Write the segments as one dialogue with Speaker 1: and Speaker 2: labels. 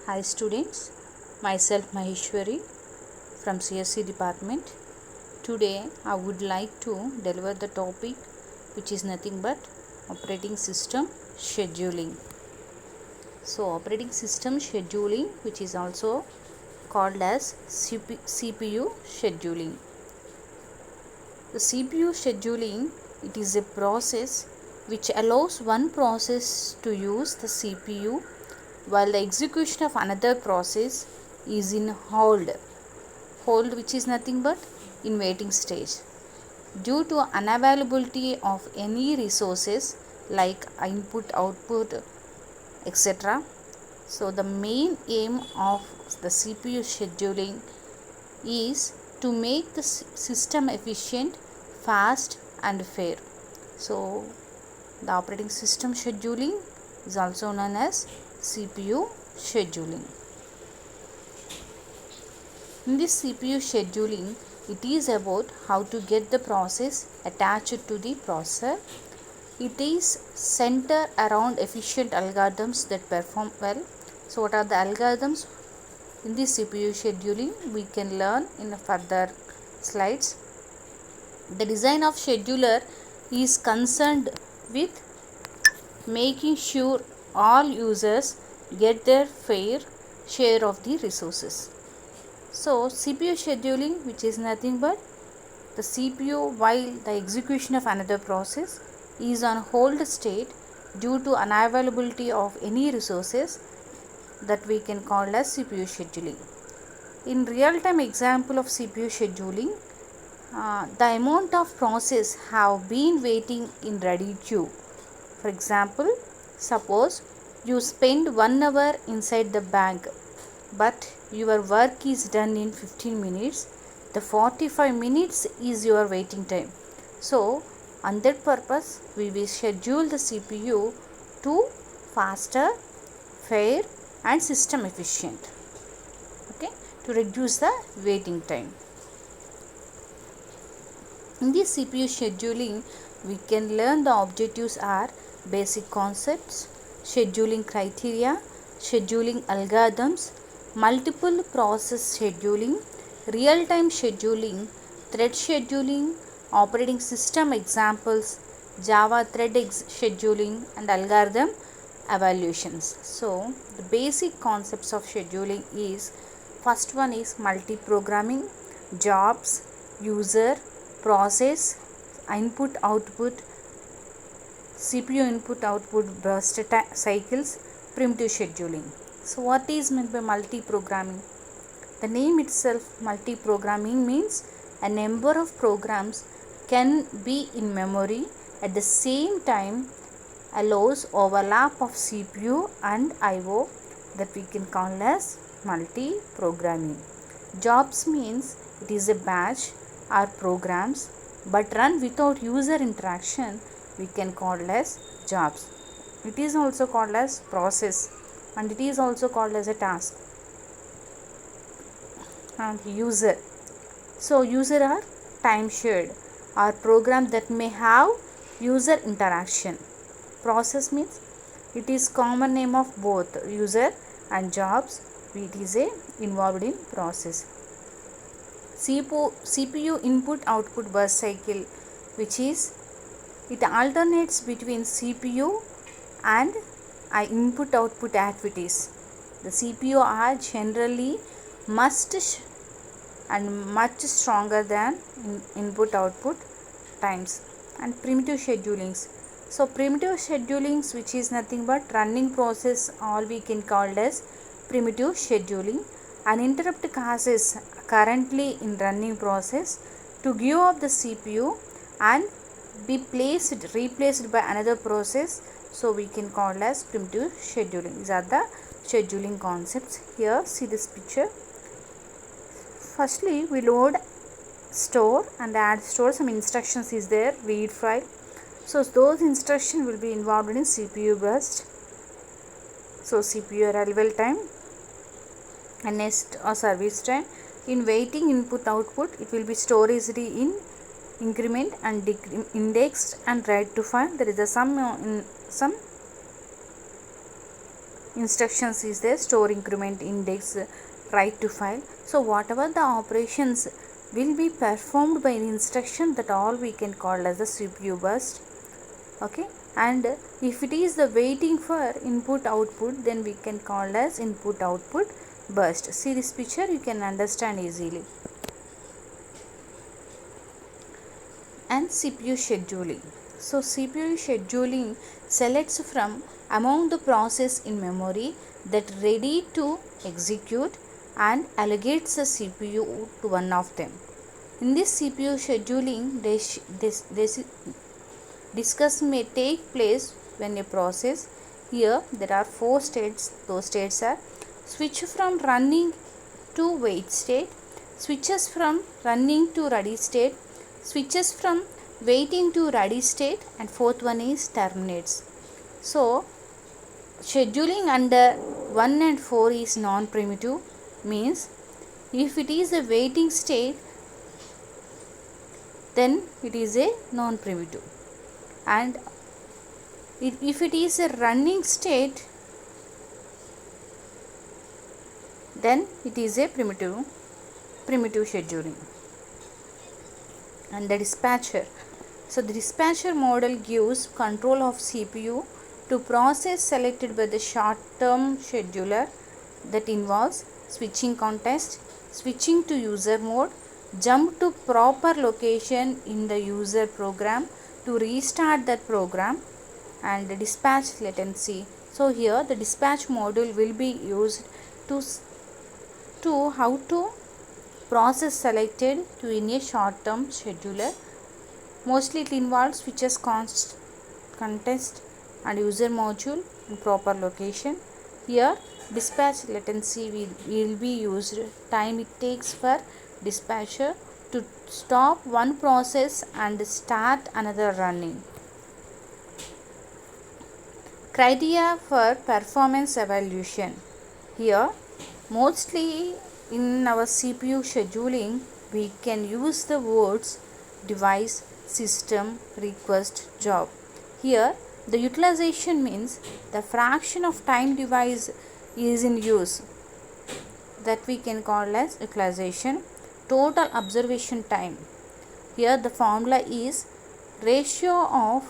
Speaker 1: Hi students, myself Maheshwari from CSC department. Today I would like to deliver the topic which is nothing but operating system scheduling. So operating system scheduling, which is also called as CPU scheduling. The CPU scheduling, it is a process which allows one process to use the CPU while the execution of another process is in hold, which is nothing but in waiting stage due to unavailability of any resources like input, output, etc. So the main aim of the CPU scheduling is to make the system efficient, fast and fair. So the operating system scheduling is also known as CPU scheduling. In this CPU scheduling, it is about how to get the process attached to the processor. It is centered around efficient algorithms that perform well. So what are the algorithms in this CPU scheduling? We can learn in further slides. The design of scheduler is concerned with making sure all users get their fair share of the resources. So CPU scheduling, which is nothing but the CPU while the execution of another process is on hold state due to unavailability of any resources, that we can call as CPU scheduling. In real-time example of CPU scheduling, the amount of process have been waiting in ready queue. For example, suppose you spend 1 hour inside the bank, but your work is done in 15 minutes. The 45 minutes is your waiting time. So on that purpose, we will schedule the CPU to faster, fair and system efficient, okay, to reduce the waiting time. In this CPU scheduling, we can learn the objectives are basic concepts, scheduling criteria, scheduling algorithms, multiple process scheduling, real-time scheduling, thread scheduling, operating system examples, Java thread scheduling and algorithm evaluations. So the basic concepts of scheduling is, first one is multi-programming, jobs, user, process, input output, CPU input output burst cycles, primitive scheduling. So what is meant by multi-programming? The name itself, multi-programming, means a number of programs can be in memory at the same time, allows overlap of CPU and IO, that we can call as multi-programming. Jobs means it is a batch or programs but run without user interaction, we can call as jobs. It is also called as process and it is also called as a task. And user, so user are time shared or program that may have user interaction. Process means it is common name of both user and jobs, it is a involved in process. CPU input output burst cycle, which is it alternates between CPU and input output activities. The CPU are generally and much stronger than input output times. And primitive schedulings, so primitive schedulings, which is nothing but running process, all we can call as primitive scheduling. An interrupt causes currently in running process to give up the CPU and be replaced by another process, so we can call as primitive scheduling. These are the scheduling concepts. Here see this picture. Firstly, we load, store and add store, some instructions is there, read file. So those instructions will be involved in CPU burst. So CPU arrival time and next or service time. In waiting input output, it will be storage in increment and indexed and write to file. There is a some instructions is there, store, increment, index, write to file. So whatever the operations will be performed by the instruction, that all we can call as the CPU burst. Okay, and if it is the waiting for input output, then we can call as input output burst. See this picture, you can understand easily. And CPU scheduling. So CPU scheduling selects from among the process in memory that ready to execute and allocates the CPU to one of them. In this CPU scheduling, this discuss may take place when a process, here there are 4 states. Those states are switch from running to wait state, switches from running to ready state, switches from waiting to ready state, and fourth one is terminates. So scheduling under 1 and 4 is non-primitive, means if it is a waiting state, then it is a non-primitive, and if it is a running state, then it is a primitive scheduling. And the dispatcher. So the dispatcher model gives control of CPU to process selected by the short-term scheduler that involves switching context, switching to user mode, jump to proper location in the user program to restart that program, and the dispatch latency. So here the dispatch module will be used to how to process selected to in a short-term scheduler. Mostly it involves switches context and user module in proper location. Here dispatch latency will be used, time it takes for dispatcher to stop one process and start another running. Criteria for performance evaluation. Here mostly in our CPU scheduling we can use the words device, system, request, job. Here the utilization means the fraction of time device is in use, that we can call as utilization. Total observation time. Here the formula is ratio of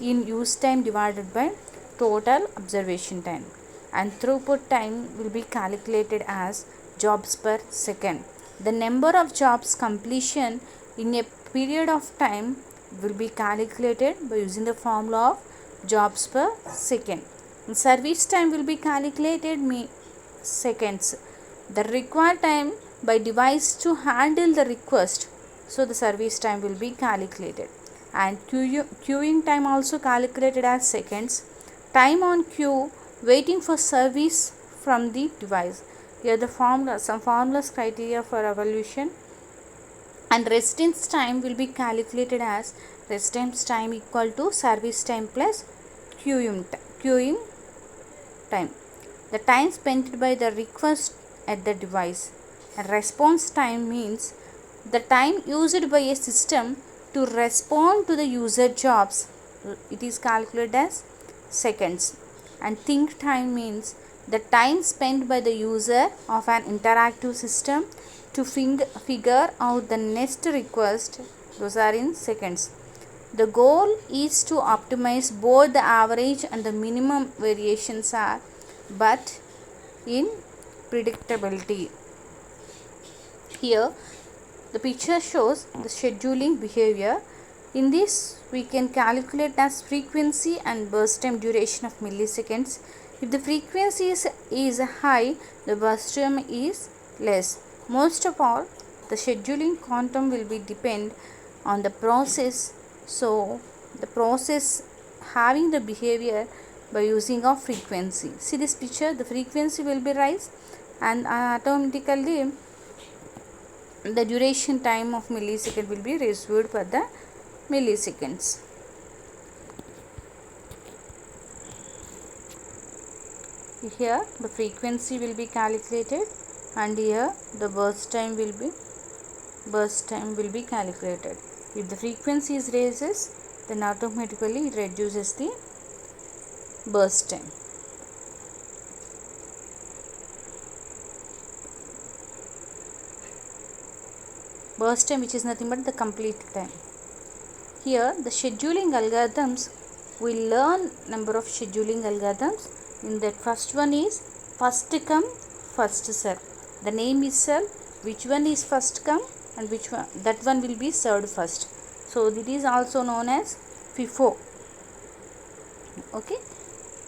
Speaker 1: in use time divided by total observation time, and throughput time will be calculated as jobs per second. The number of jobs completion in a period of time will be calculated by using the formula of jobs per second. And service time will be calculated seconds. The required time by device to handle the request, so the service time will be calculated, and queuing time also calculated as seconds. Time on queue waiting for service from the device. Here the formula, some formulas criteria for evaluation. And residence time will be calculated as residence time equal to service time plus queuing time. The time spent by the request at the device. And response time means the time used by a system to respond to the user jobs. It is calculated as seconds. And think time means the time spent by the user of an interactive system to figure out the next request. Those are in seconds. The goal is to optimize both the average and the minimum variations are, but in predictability. Here the picture shows the scheduling behavior. In this we can calculate as frequency and burst time duration of milliseconds. If the frequency is high, the burst time is less. Most of all, the scheduling quantum will be depend on the process. So the process having the behavior by using of frequency. See this picture, the frequency will be rise, and automatically the duration time of millisecond will be reserved for the milliseconds. Here the frequency will be calculated, and here the burst time will be calculated. If the frequency is raises, then automatically it reduces the burst time. burst time, which is nothing but the complete time. Here the scheduling algorithms, we learn number of scheduling algorithms. In that, first one is first come first serve. The name itself, which one is first come and which one, that one will be served first. So it is also known as FIFO. Okay,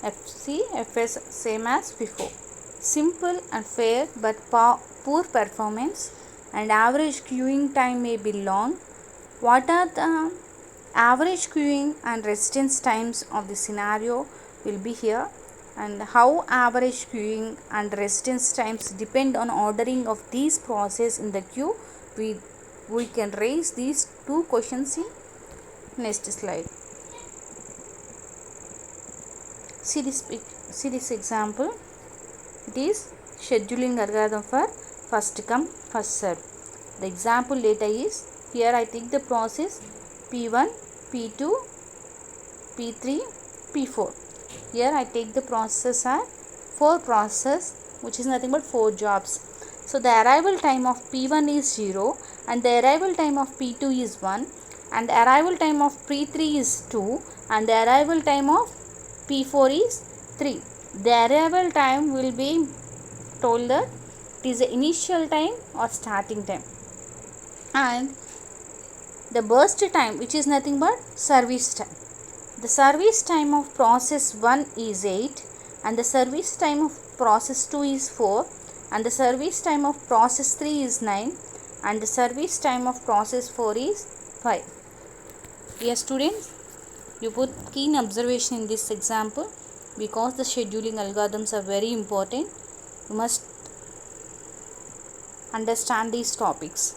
Speaker 1: FS same as FIFO. Simple and fair but poor performance, and average queuing time may be long. What are the average queuing and resistance times of the scenario will be here, and how average queuing and resistance times depend on ordering of these process in the queue. We can raise these two questions in next slide. See this example. It is scheduling algorithm for first come first serve. The example data is here. I take the process P1, P2, P3, P4. Here I take the processes are 4 processes, which is nothing but 4 jobs. So the arrival time of P1 is 0 and the arrival time of P2 is 1 and the arrival time of P3 is 2 and the arrival time of P4 is 3. The arrival time will be told that it is the initial time or starting time, and the burst time, which is nothing but service time. The service time of process 1 is 8 and the service time of process 2 is 4 and the service time of process 3 is 9 and the service time of process 4 is 5. Yes students, you put keen observation in this example because the scheduling algorithms are very important. You must understand these topics.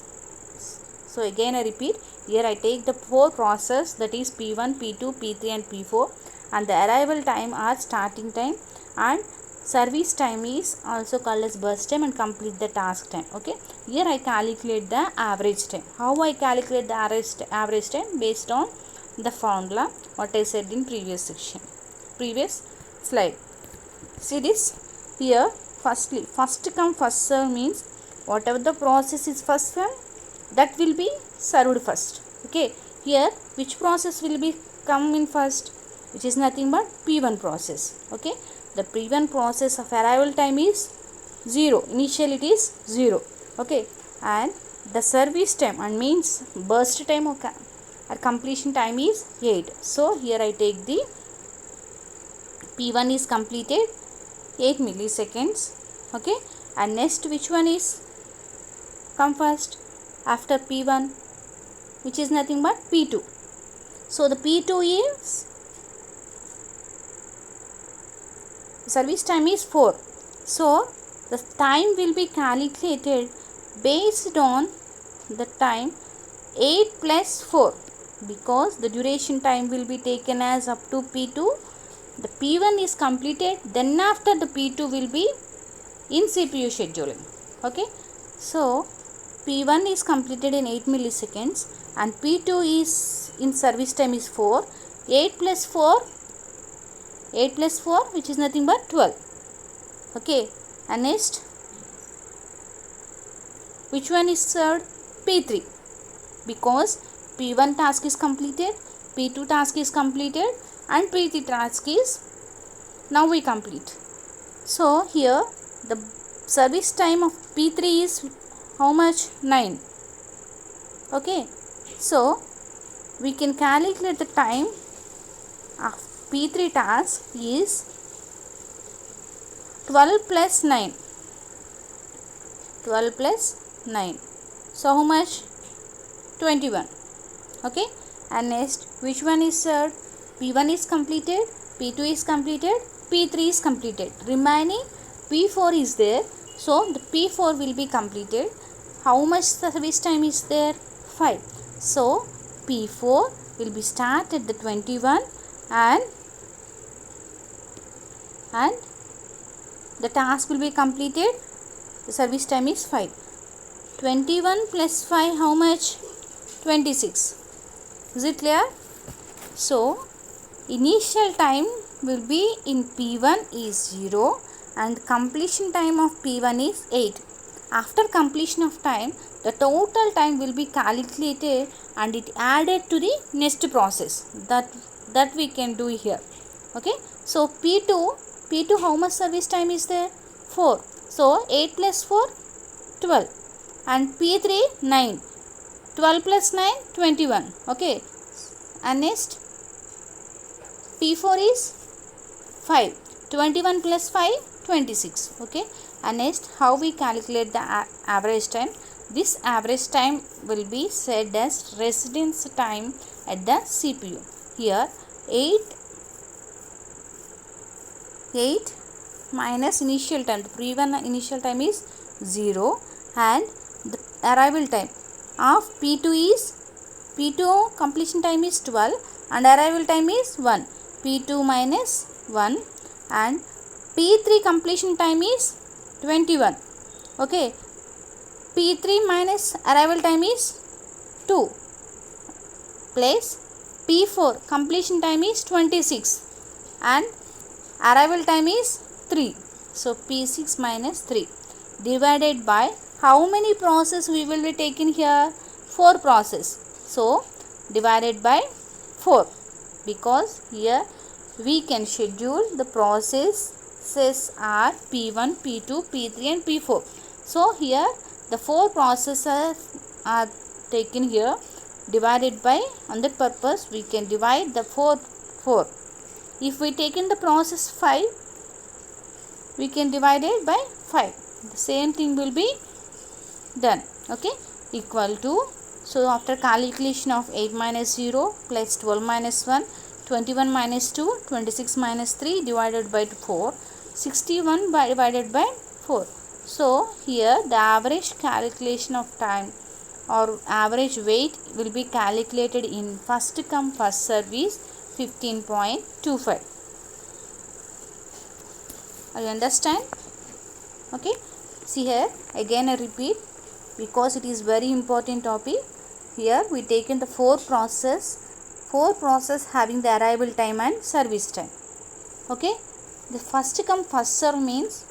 Speaker 1: So again I repeat, here I take the 4 process, that is P1, P2, P3 and P4, and the arrival time are starting time and service time is also called as burst time and complete the task time. Okay, here I calculate the average time. How I calculate the average time? Based on the formula what I said in previous slide. See this here. Firstly, first come first serve means whatever the process is first come, that will be served first. Okay, here which process will be come in first, which is nothing but P1 process. Okay, the P1 process of arrival time is 0, initial it is 0. Okay, and the service time and means burst time or completion time is 8. So here I take the P1 is completed 8 milliseconds. Okay, and next which one is come first after P1, which is nothing but P2. So the P2 is service time is 4. So the time will be calculated based on the time 8 plus 4, because the duration time will be taken as up to P2. The P1 is completed, then after the P2 will be in CPU scheduling. Okay, so P1 is completed in 8 milliseconds and P2 is in service time is 4. 8 plus 4 which is nothing but 12. Okay, and next which one is served? P3, because P1 task is completed, P2 task is completed and P3 task is now we complete. So here the service time of P3 is how much? 9. Okay, so we can calculate the time of P3 task is 12 plus 9. 12 plus 9. So how much? 21. Okay, and next which one is served? P1 is completed, P2 is completed, P3 is completed. Remaining P4 is there. So the P4 will be completed. How much service time is there? 5. So P4 will be start at the 21 and the task will be completed. The service time is 5. 21 plus 5 how much? 26. Is it clear? So initial time will be in P1 is 0 and completion time of P1 is 8. After completion of time, the total time will be calculated and it added to the next process. That we can do here. Okay, so P2 how much service time is there? 4. So 8 plus 4 12, and P3 9. 12 plus 9 21. Okay, and next P4 is 5. 21 plus 5 26. Okay, and next how we calculate the average time? This average time will be said as residence time at the CPU. Here 8 minus initial time. The pre-1 initial time is 0 and the arrival time of P2 completion time is 12 and arrival time is 1. P2 minus 1 and P3 completion time is 21. Okay, P3 minus arrival time is 2 plus P4 completion time is 26 and arrival time is 3. So P6 minus 3 divided by how many process we will be taking here? 4 process. So divided by 4, because here we can schedule the processes are P1, P2, P3 and P4. So here the 4 processes are taken here, divided by, on that purpose we can divide the 4. If we take in the process 5, we can divide it by 5. The same thing will be done. Okay, equal to, so after calculation of 8 minus 0 plus 12 minus 1, 21 minus 2, 26 minus 3 divided by 4, 61 divided by 4. So here the average calculation of time or average weight will be calculated in first come first service 15.25. Are you understand? Okay, see here again I repeat, because it is very important topic. Here we taken the 4 process having the arrival time and service time. Okay, the first come first serve means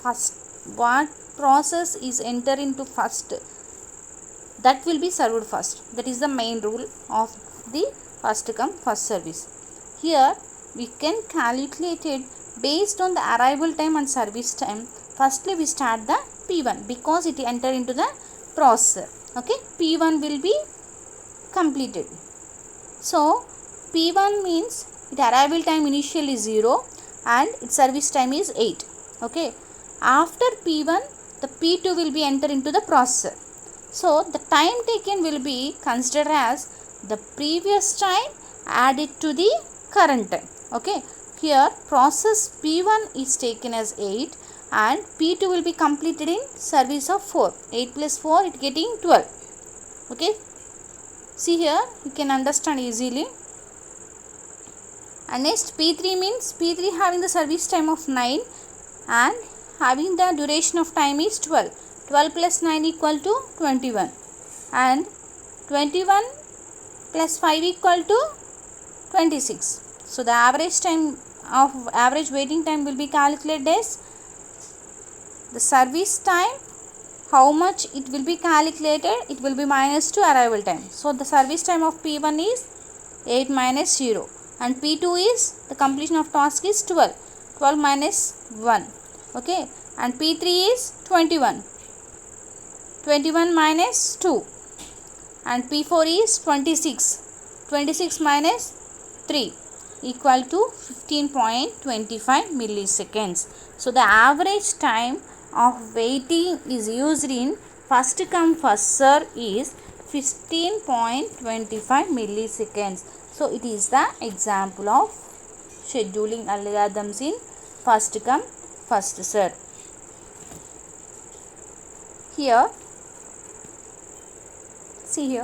Speaker 1: first what process is enter into first, that will be served first. That is the main rule of the first come first service. Here we can calculate it based on the arrival time and service time. Firstly we start the P1 because it enter into the processor. Okay, P1 will be completed. So P1 means its arrival time initially 0 and its service time is 8. Okay, after P1 the P2 will be enter into the processor. So the time taken will be considered as the previous time added to the current time. Okay, here process P1 is taken as 8 and P2 will be completed in service of 4. 8 plus 4 it getting 12. Okay, see here you can understand easily. And next P3 means P3 having the service time of 9 and having the duration of time is 12. 12 plus 9 equal to 21 and 21 plus 5 equal to 26. So the average waiting time will be calculated as the service time, how much it will be calculated, it will be minus to arrival time. So the service time of P1 is 8 minus 0 and P2 is the completion of task is 12. 12 minus 1. Okay, and P3 is 21. 21 minus 2 and P4 is 26. 26 minus 3 equal to 15.25 milliseconds. So the average time of waiting is used in first come first serve is 15.25 milliseconds. So it is the example of scheduling algorithms in first come first serve. Here see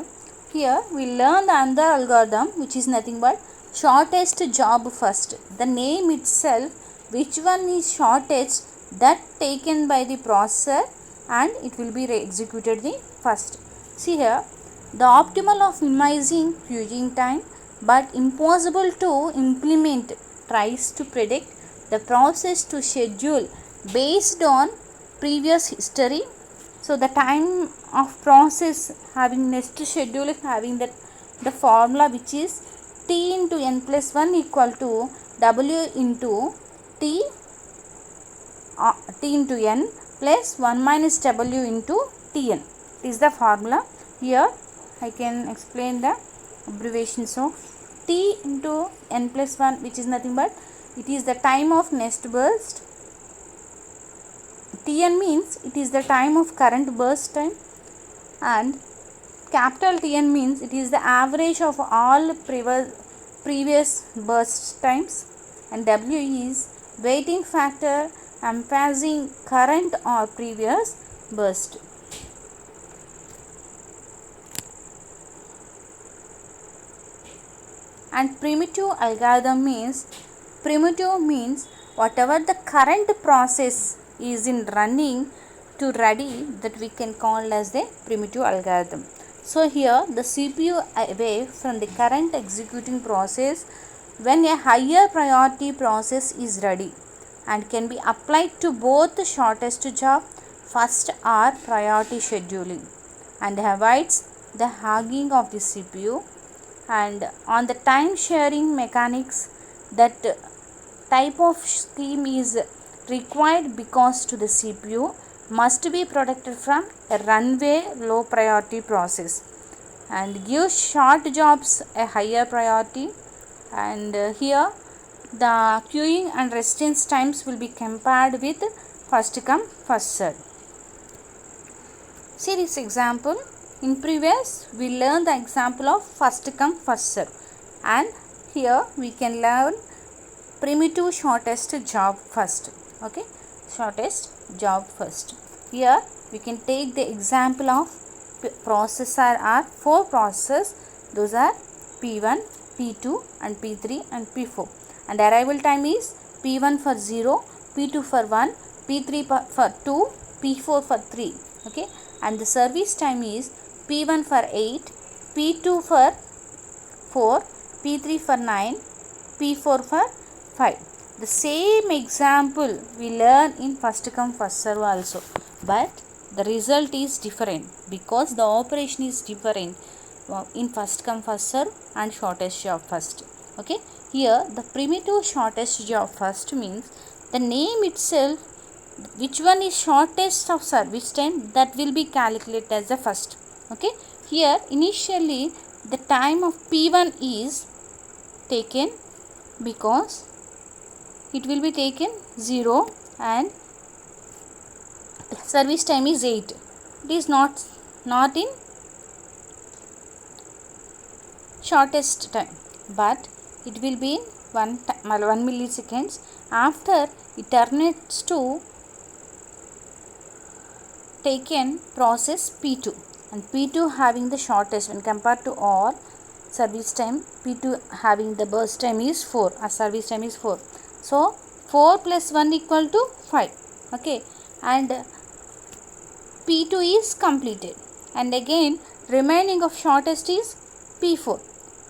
Speaker 1: here we learn the another algorithm which is nothing but shortest job first. The name itself, which one is shortest, that taken by the processor and it will be executed the first. See here, the optimal of minimizing queuing time but impossible to implement tries to predict the process to schedule based on previous history So the time of process having next schedule is having that the formula which is t into n plus 1 equal to w into t t into n plus 1 minus w into tn. This is the formula. Here I can explain the abbreviations of t into n plus 1, which is nothing but it is the time of nest burst. Tn means it is the time of current burst time, and capital Tn means it is the average of all previous burst times, and W is waiting factor emphasizing current or previous burst. And primitive algorithm means whatever the current process is in running to ready, that we can call as the primitive algorithm. So here the CPU away from the current executing process when a higher priority process is ready, and can be applied to both the shortest job first or priority scheduling, and avoids the hogging of the CPU. And on the time sharing mechanics, that type of scheme is required because to the CPU must be protected from a runaway low priority process, and gives short jobs a higher priority. And here the queuing and resistance times will be compared with first come first serve. See this example. In previous we learned the example of first come first serve, and here we can learn primitive shortest job first. Okay, shortest job first. Here we can take the example of processor are 4 processes. Those are P1, P2 and P3 and P4, and arrival time is P1 for 0, P2 for 1, P3 for 2, P4 for 3. Okay, and the service time is P1 for 8, P2 for 4, P3 for 9, P4 for 5. The same example we learn in first come first serve also, but the result is different because the operation is different in first come first serve and shortest job first. Okay, here the primitive shortest job first means the name itself, which one is shortest of service time, that will be calculated as the first. Okay, here initially the time of P1 is taken because it will be taken 0 and service time is 8. It is not in shortest time, but it will be in 1 milliseconds. After it terminates to taken process P2, and P2 having the shortest when compared to all service time. P2 having the burst time is 4, or service time is 4. So 4 plus 1 equal to 5. Okay, and P2 is completed, and again remaining of shortest is P4.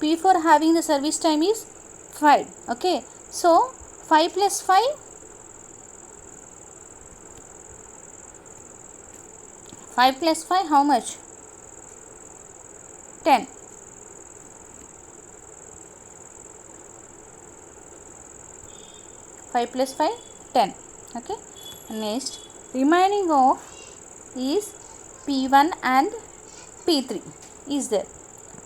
Speaker 1: P4 having the service time is 5. Okay, so 5 plus 5, 5 plus 5 how much? 10. 5 plus 5 10. Okay, next remaining of is P1 and P3 is there,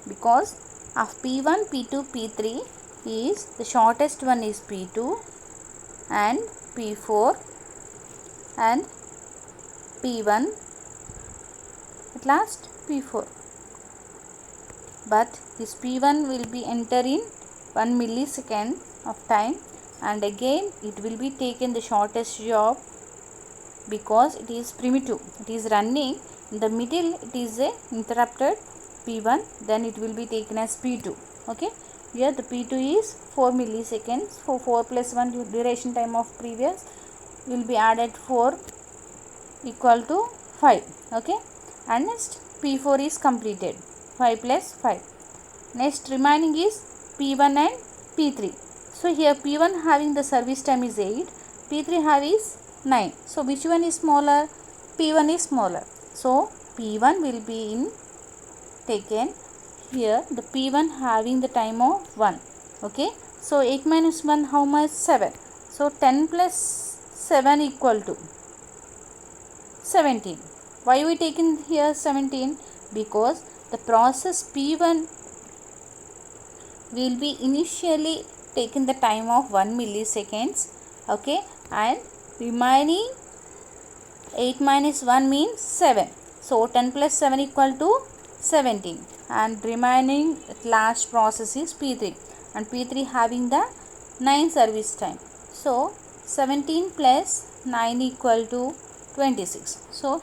Speaker 1: because of P1, P2, P3 is the shortest one is P2 and P4 and P1 at last P4, but this P1 will be enter in 1 millisecond of time, and again it will be taken the shortest job because it is primitive, it is running in the middle, it is a interrupted P1, then it will be taken as P2. Okay, here the P2 is 4 milliseconds. For 4 plus 1 duration time of previous will be added 4 equal to 5. Okay, and next P4 is completed, 5 plus 5. Next remaining is P1 and P3. So here P1 having the service time is 8, P3 have is 9. So which one is smaller? P1 is smaller. So P1 will be in taken here, the P1 having the time of 1. Okay, so 8 minus 1 how much? 7. So 10 plus 7 equal to 17. Why we taken here 17? Because the process P1 will be initially taken the time of 1 milliseconds. Okay, and remaining 8 minus 1 means 7. So 10 plus 7 equal to 17, and remaining last process is P3, and P3 having the 9 service time. So 17 plus 9 equal to 26. So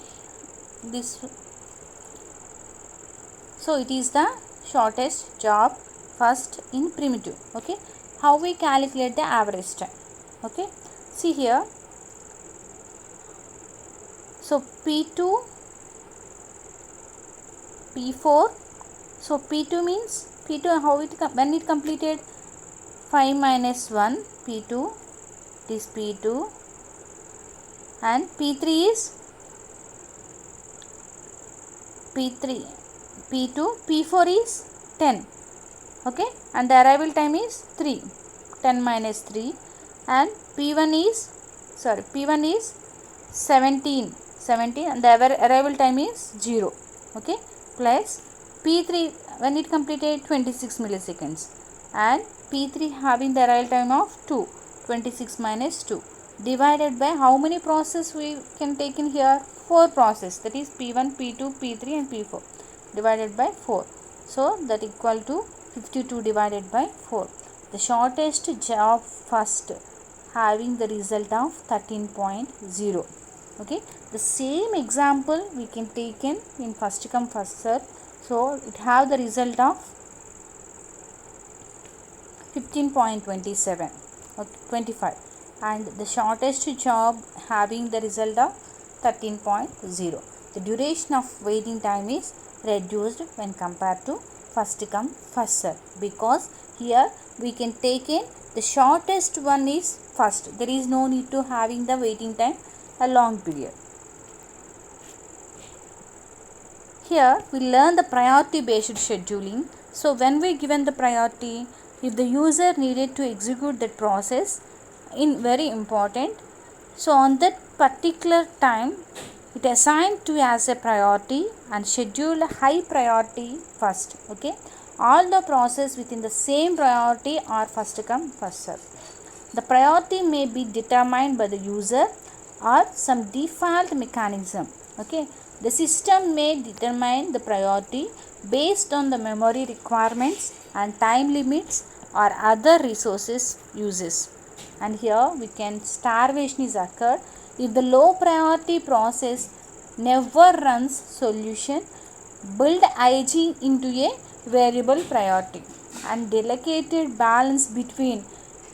Speaker 1: it is the shortest job first in primitive. Okay, how we calculate the average time? Okay, see here. So P2, P4. So P2 means P2 how it when it completed? 5 minus 1 P2, it is P2, and P3 is P3 P2, P4 is 10. Okay, and the arrival time is 3, 10 minus 3, and P1 is 17, and the arrival time is 0. Okay, plus P3 when it completed 26 milliseconds, and P3 having the arrival time of 2, 26 minus 2, divided by how many process we can take in here? 4 process, that is P1, P2, P3 and P4, divided by 4. So that equal to 52 divided by 4. The shortest job first having the result of 13.0. Okay, the same example we can take in first come first serve. So it have the result of 15.27 or 25, and the shortest job having the result of 13.0. The duration of waiting time is reduced when compared to first come first serve, because here we can take in the shortest one is first. There is no need to having the waiting time a long period. Here we learn the priority based scheduling. So when we given the priority, if the user needed to execute that process in very important, so on that particular time it assigned to as a priority and schedule a high priority first. Okay, all the process within the same priority are first come first serve. The priority may be determined by the user or some default mechanism. Okay, the system may determine the priority based on the memory requirements and time limits or other resources uses. And here we can starvation is occurred if the low priority process never runs solution, build IG into a variable priority, and delegated balance between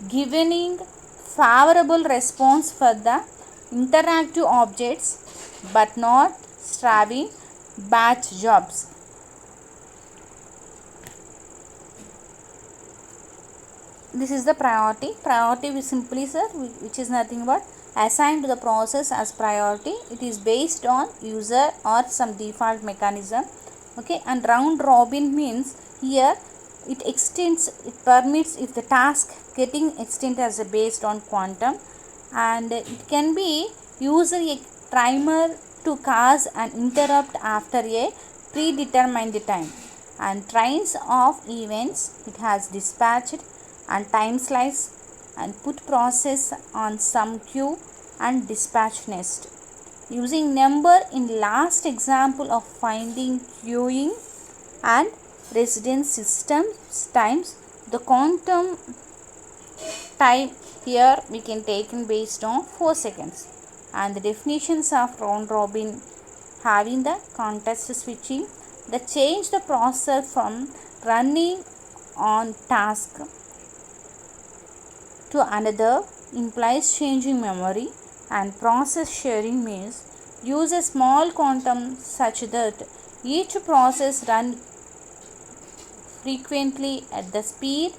Speaker 1: giving favorable response for the interactive objects but not starving batch jobs. This is the priority. Priority we simply sir, which is nothing but assigned to the process as priority. It is based on user or some default mechanism. Okay, and round robin means here it extends, it permits if the task getting extended as a based on quantum, and it can be used a timer to cause an interrupt after a predetermined time, and trains of events it has dispatched and time slice and put process on some queue and dispatch next. Using number in last example of finding queuing and residence systems times, the quantum time here we can take in based on 4 seconds. And the definitions of round robin having the context switching, the change the processor from running on task to another implies changing memory, and process sharing means use a small quantum such that each process run frequently at the speed,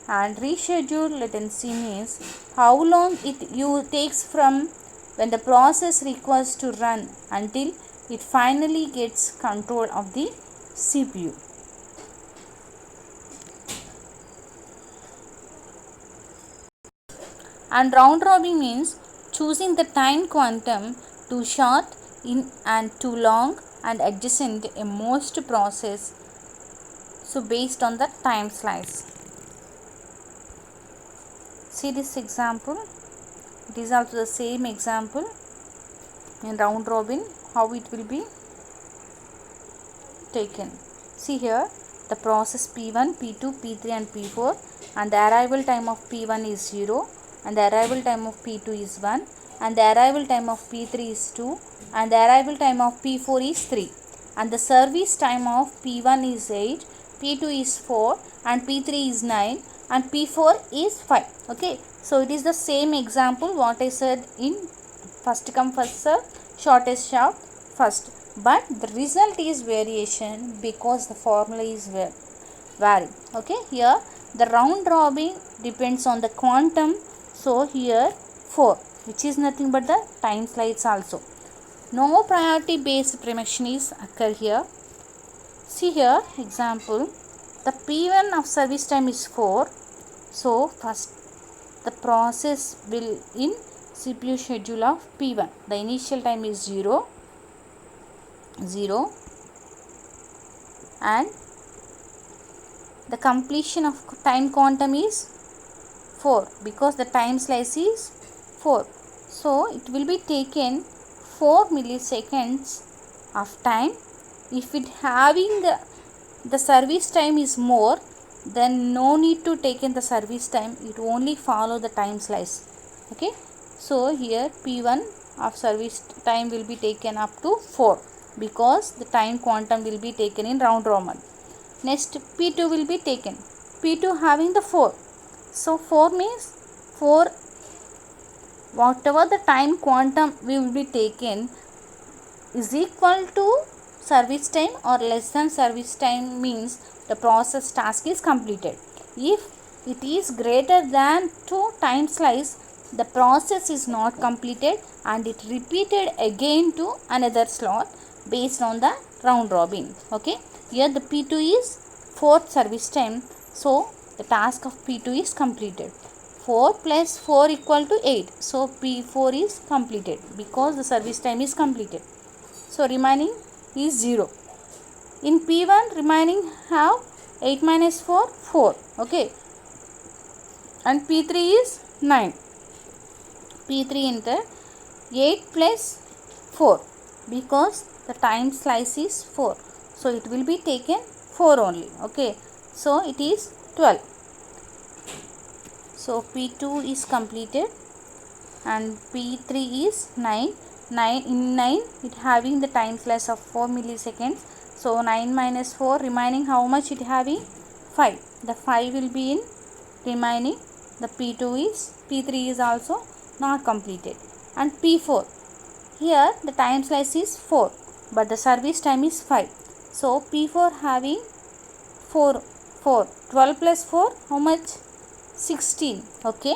Speaker 1: and reschedule latency means how long it takes from when the process requires to run until it finally gets control of the CPU. And round robin means choosing the time quantum too short in and too long and adjacent a most process, so based on the time slice. See this example, it is also the same example in round robin how it will be taken. See here, the process P1, P2, P3 and P4, and the arrival time of P1 is 0 and the arrival time of P2 is 1 and the arrival time of P3 is 2 and the arrival time of P4 is 3 and the service time of P1 is 8, P2 is 4 and P3 is 9 and P4 is 5. Okay, so it is the same example what I said in first come first serve, shortest short first, but the result is variation because the formula is varied. Okay, here the round robin depends on the quantum, so here 4, which is nothing but the time slice also. No priority based prediction is occur here. See here example, the P1 of service time is 4, so first the process will in CPU schedule of P1, the initial time is 0 and the completion of time quantum is 4 because the time slice is 4, so it will be taken 4 milliseconds of time. If it having the service time is more, then no need to take in the service time, it only follow the time slice. Okay, so here P1 of service time will be taken up to 4 because the time quantum will be taken in round robin. Next P2 will be taken, P2 having the 4, so 4 means 4, whatever the time quantum will be taken is equal to service time or less than service time means the process task is completed. If it is greater than 2 time slice, the process is not completed and it repeated again to another slot based on the round robin. Okay, here the P2 is 4th service time, so the task of P2 is completed. 4 plus 4 equal to 8, so P4 is completed because the service time is completed, so remaining is 0. In P1 remaining have 8 minus 4, 4. Okay, and P3 is 9. P3 enter 8 plus 4 because the time slice is 4, so it will be taken 4 only. Okay, so it is 12. So P2 is completed and P3 is 9. 9 in 9 it having the time slice of 4 milliseconds, so 9 minus 4 remaining how much it having 5, the 5 will be in remaining, the P3 is also not completed. And P4, here the time slice is 4 but the service time is 5, so P4 having 4 12 plus 4 how much 16. Okay,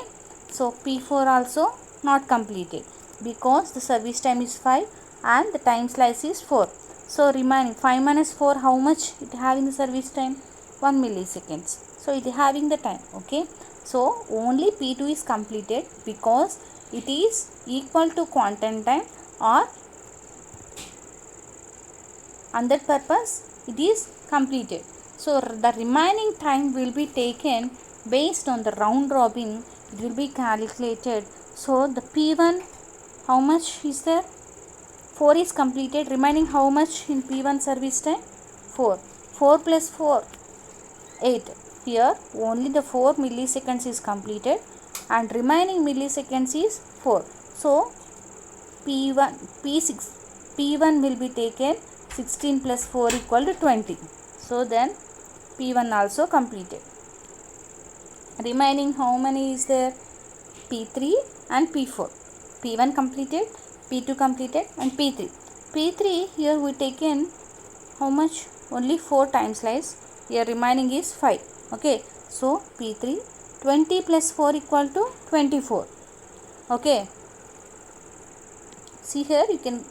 Speaker 1: so P4 also not completed because the service time is 5 and the time slice is 4, so remaining 5 minus 4 how much it having the service time 1 milliseconds, so it having the time. Okay, so only P2 is completed because it is equal to quantum time, or on that purpose it is completed. So the remaining time will be taken based on the round robin, it will be calculated. So the P1 how much is there, 4 is completed, remaining how much in P1 service time 4, 4 plus 4 8, here only the 4 milliseconds is completed and remaining milliseconds is 4, so P1 will be taken 16 plus 4 equal to 20, so then P1 also completed. Remaining how many is there, P3 and P4. P1 completed, P2 completed and P3 here we taken how much, only 4 time slice, here remaining is 5. Okay, so P3 20 plus 4 equal to 24. Okay, See here, you can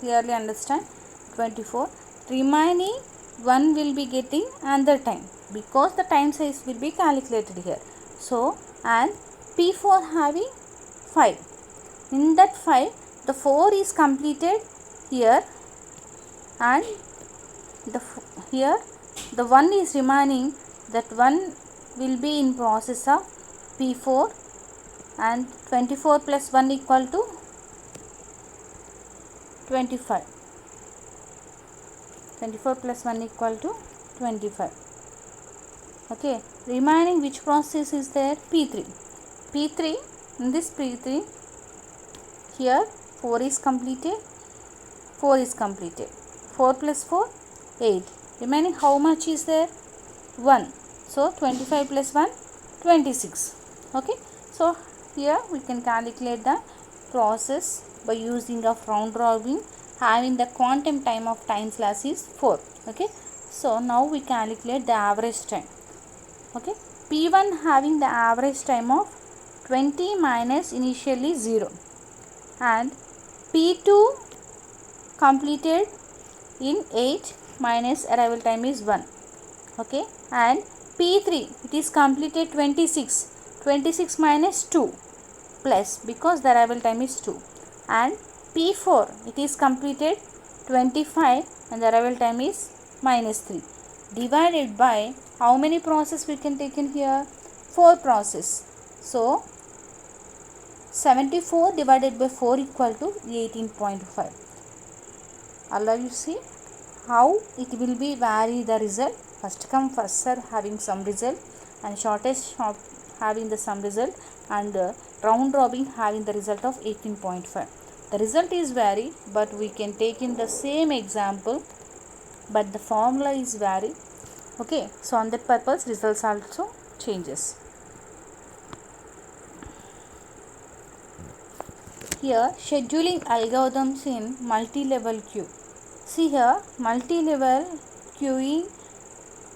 Speaker 1: clearly understand 24. Remaining one will be getting another time because the time size will be calculated here. So, and P4 having 5. In that 5, the 4 is completed here, and here the 1 is remaining. That 1 will be in process of P4, and 24 plus 1 equal to 25. 24 plus 1 equal to 25. Okay, remaining which process is there? P3. P3, in this P3, here 4 is completed, 4 is completed. 4 plus 4, 8. Remaining how much is there? 1. So 25 plus 1, 26. Okay, so here we can calculate the process by using of round robin, having the quantum time of time slash is 4. Okay, so now we calculate the average time. Okay, P1 having the average time of 20 minus initially 0, and P2 completed in 8 minus arrival time is 1. Okay, and P3 it is completed 26. 26 minus 2 plus, because the arrival time is 2, and P4 it is completed 25 and the arrival time is minus 3, divided by how many process we can take in here? 4 process. So 74 divided by 4 equal to 18.5. Allow you see how it will be vary the result. First come first serve having some result, and shortest having the some result, and round robin having the result of 18.5. The result is vary, but we can take in the same example, but the formula is vary. Okay, so on that purpose results also changes. Here scheduling algorithms in multi-level queue. See here, multi-level queuing,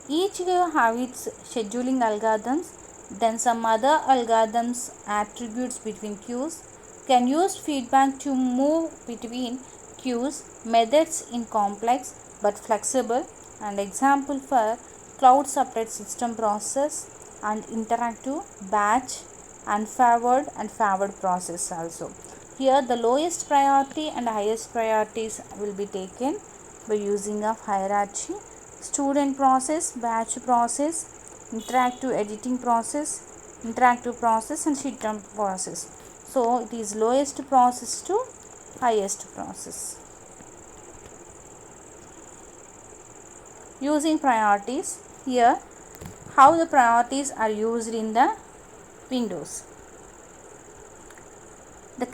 Speaker 1: each queue have its scheduling algorithms, then some other algorithms attributes between queues, can use feedback to move between queues, methods in complex but flexible, and example for cloud separate system process and interactive batch and forward process also. Here the lowest priority and highest priorities will be taken by using of hierarchy, student process, batch process, interactive editing process, interactive process, and system process. So it is lowest process to highest process. Using priorities, here how the priorities are used in the Windows. The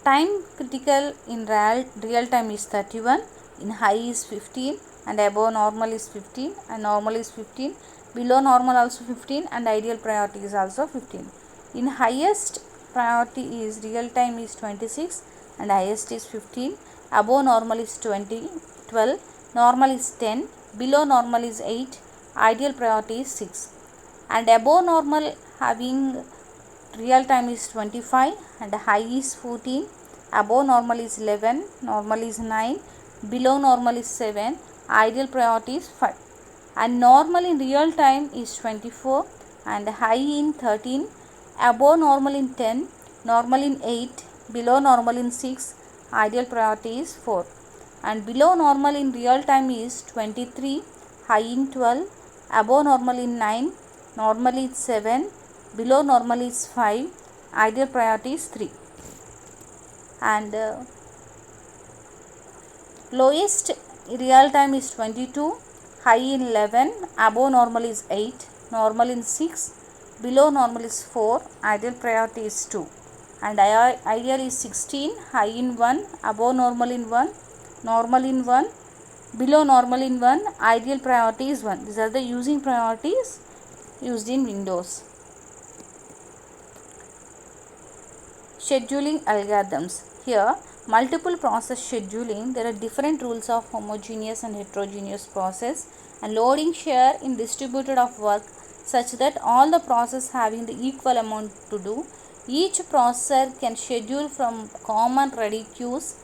Speaker 1: time critical in real time is 31, in high is 15, and above normal is 15, and normal is 15, below normal also 15, and ideal priority is also 15. In highest priority is real time is 26 and highest is 15, above normal is 12, normal is 10, below normal is 8, ideal priority is 6, and above normal having real time is 25 and high is 14, above normal is 11, normal is 9, below normal is 7, ideal priority is 5, and normal in real time is 24 and high in 13, above normal in 10, normal in 8, below normal in 6, ideal priority is 4, and below normal in real time is 23, high in 12, above normal in 9, normal is 7, below normal is 5, ideal priority is 3, and lowest real time is 22, high in 11, above normal is 8, normal in 6, below normal is 4, ideal priority is 2, and ideal is 16, high in 1, above normal in 1, normal in 1, below normal in 1, ideal priority is 1. These are the using priorities used in Windows. Scheduling algorithms. Here multiple process scheduling, there are different rules of homogeneous and heterogeneous process, and loading share in distributed of work such that all the process having the equal amount to do. Each processor can schedule from common ready queues,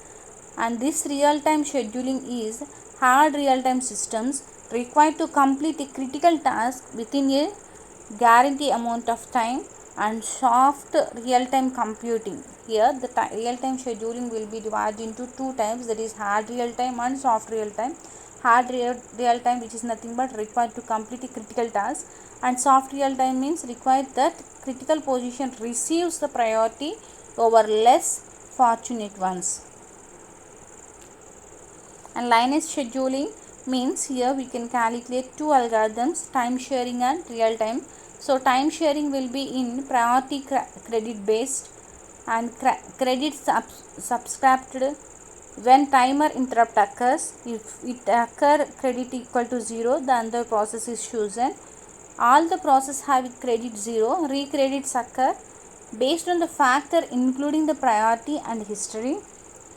Speaker 1: and this real-time scheduling is hard real-time systems required to complete a critical task within a guarantee amount of time, and soft real-time computing. Here the real-time scheduling will be divided into two types, that is hard real-time and soft real-time. Hard real-time, which is nothing but required to complete a critical task, and soft real-time means required that critical position receives the priority over less fortunate ones. And lineage scheduling means here we can calculate two algorithms, time sharing and real time. So time sharing will be in priority credit based, and credit subscribed when timer interrupt occurs. If it occur credit equal to 0, then the process is chosen. All the process have credit 0, recredits occur based on the factor including the priority and history.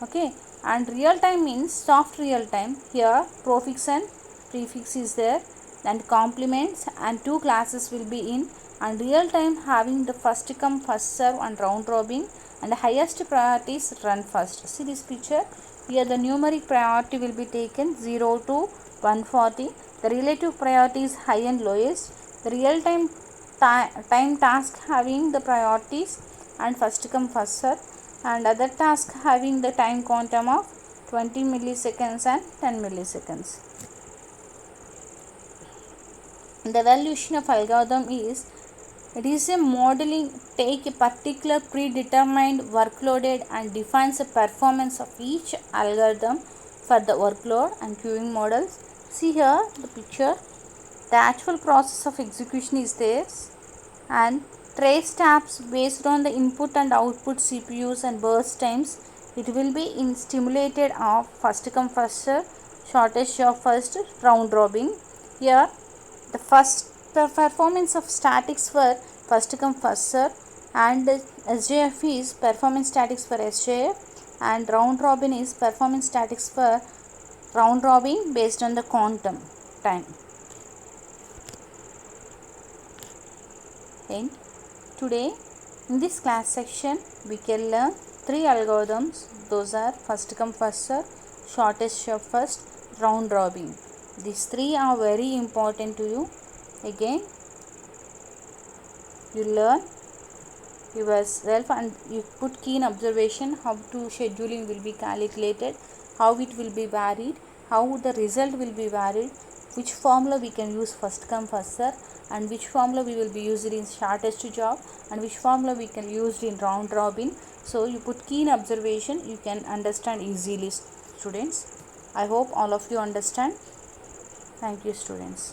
Speaker 1: Okay, and real time means soft real time. Here prefix and prefix is there, and complements and two classes will be in, and real time having the first come first serve and round robin, and the highest priorities run first. See this picture, here the numeric priority will be taken 0 to 140. The relative priority is high and lowest. The real time time task having the priorities and first come first serve, and other task having the time quantum of 20 milliseconds and 10 milliseconds. The evaluation of algorithm is, it is a modeling take a particular predetermined workloaded and defines the performance of each algorithm for the workload and queuing models. See here the picture, the actual process of execution is this, and trace tabs based on the input and output CPUs and burst times. It will be in stimulated of first come first serve, shortest job first, round robin. Here the first performance of statics for first come first serve, and SJF is performance statics for SJF, and round robin is performance statics for round robin based on the quantum time. And today in this class section we can learn three algorithms. Those are first come first serve, shortest job first, round robin. These three are very important to you. Again you learn yourself and you put keen observation how to scheduling will be calculated, how it will be varied, how the result will be varied, which formula we can use first come first serve, and which formula we will be used in shortest job, and which formula we can use in round robin. So you put keen observation, you can understand easily, students. I hope all of you understand. Thank you, students.